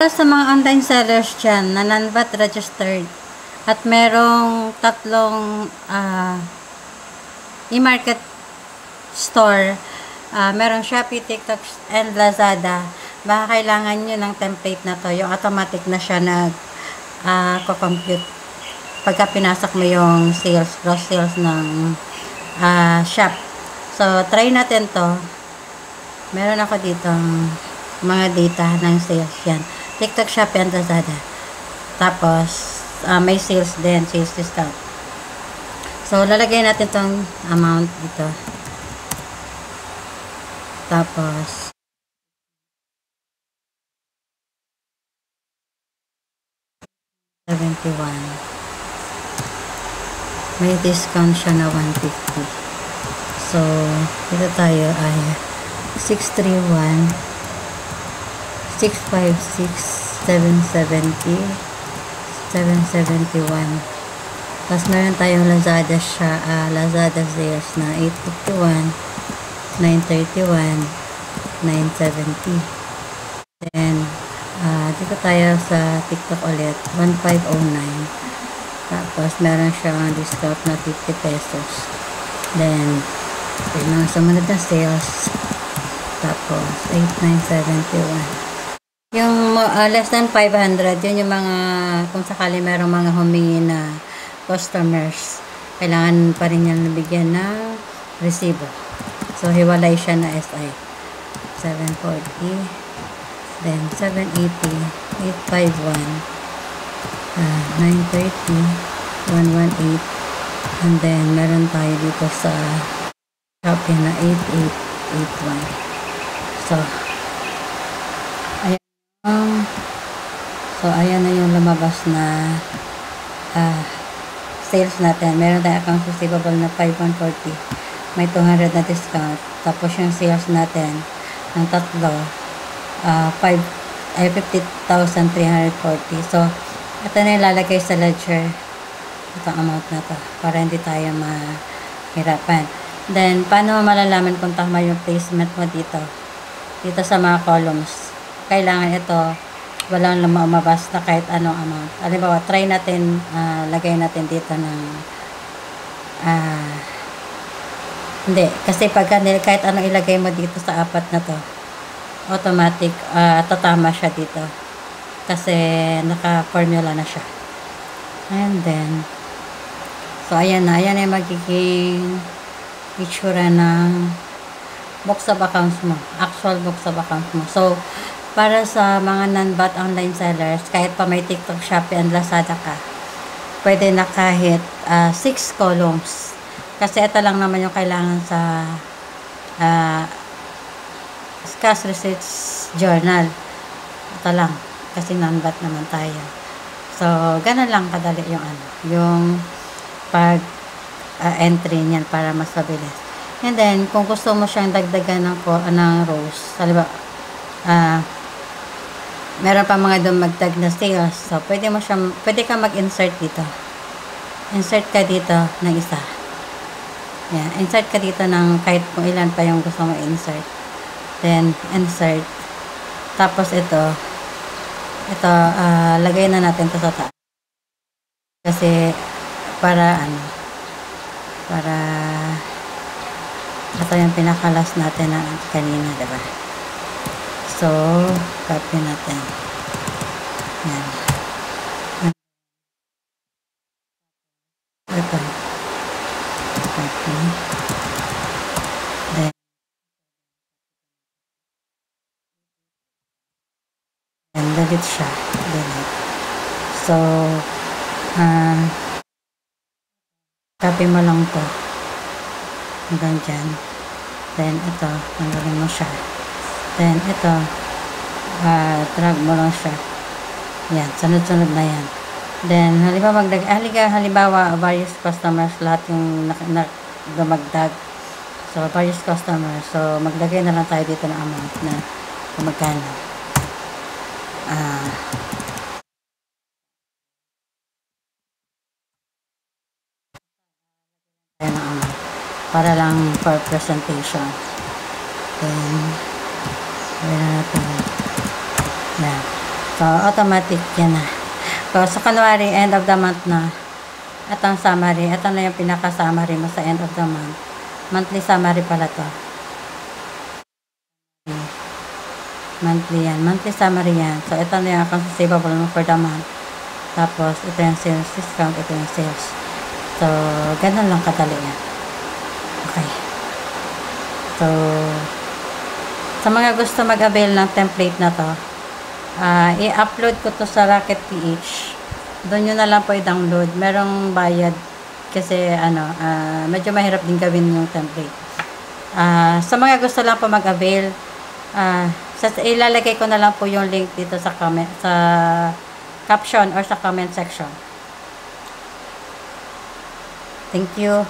Para sa mga online sellers dyan na non-VAT registered at merong tatlong e-market store, merong Shopee, TikTok, and Lazada, baka kailangan nyo ng template na to. Yung automatic na siya nag-compute pagka pinasok mo yung sales, gross sales ng shop. So, try natin to. Meron ako dito mga data ng sales yan. TikTok, Shopee, and Lazada. Tapos, may sales din, sales discount. So, lalagay natin tong amount dito. Tapos, $71. May discount siya na $150. So, dito tayo ay 631, 656, 770, 771. Tapos meron tayong Lazada siya, Lazada sales na 851, 931, 970. Then, dito tayo sa TikTok ulit, 1509. Tapos, meron siyang discount na 50 pesos. Then, yung mga sumunod na sales. Tapos, 8971. Yung less than 500, yun yung mga, kung sakali merong mga humingi na customers, kailangan pa rin yan nabigyan ng resibo. So, hiwalay siya na SI. 740. Then, 780. 851. 930, 118, and then meron tayo dito sa Shopee na 8881. Ayan na yung lumabas na sales natin. Meron tayong accounts receivable na 5140, may 200 na discount. Tapos yung sales natin ng tatlo 50,340. So, ito na ilalagay sa ledger, itong amount na to, para hindi tayo mahirapan. Then, paano malalaman kung tama yung placement mo dito? Dito sa mga columns. Kailangan ito, walang lumabas na kahit anong amount. Halimbawa, try natin, lagay natin dito ng, hindi. Kasi pagka kahit anong ilagay mo dito sa apat na to, automatic, tatama siya dito. Kasi naka-formula na siya. And then, so ayan na. Ayan na yung magiging itsura ng books of accounts mo. Actual books of accounts mo. So, para sa mga non-VAT online sellers, kahit pa may TikTok, Shopee, and Lazada ka, pwede na kahit 6 columns. Kasi ito lang naman yung kailangan sa cash receipts journal. Ito lang. Kasi non-VAT naman tayo. So, ganun lang kadali yung yung pag entry niyan para mas mabilis. And then, kung gusto mo siyang dagdagan ng rows, halimbawa, meron pa mga dumagdag na sales. So, pwede ka mag-insert dito. Insert ka dito ng isa. Yan, insert ka dito ng kahit kung ilan pa yung gusto mo insert. Then, insert. Tapos ito, lagay na natin ito sa taas. Kasi, para ito yung pinakalas natin na kanina, diba? So, copy natin. Yan. Ito. Copy. Then, delete siya. Delete. So, copy mo lang to. Hanggang dyan. Then, ito. Tanggalin mo siya. Then, ito. Drag mo lang siya. Yan. Sunod-sunod na yan. Then, halimbawa, various customers, lahat yung dumagdag. So, various customers. So, maglagay na lang tayo dito ng amount na kung magkano. Para lang for presentation. Then, gawin na natin. Yan. So, automatic yan na. So, kunwari, end of the month na. Ito ang summary. Ito na yung pinaka-summary mo sa end of the month. Monthly summary pala to. Monthly yan. Monthly summary yan. So, ito na yung accounts receivable mo for the month. Tapos, ito yung sales discount. Ito yung sales. So, ganun lang kadali yan. Okay. So, sa mga gusto mag-avail ng template na to, i-upload ko to sa Rocket PH. Doon nyo na lang po i-download. Merong bayad kasi medyo mahirap din gawin yung template. Sa mga gusto lang po mag-avail, ilalagay ko na lang po yung link dito sa comment, sa caption or sa comment section. Thank you.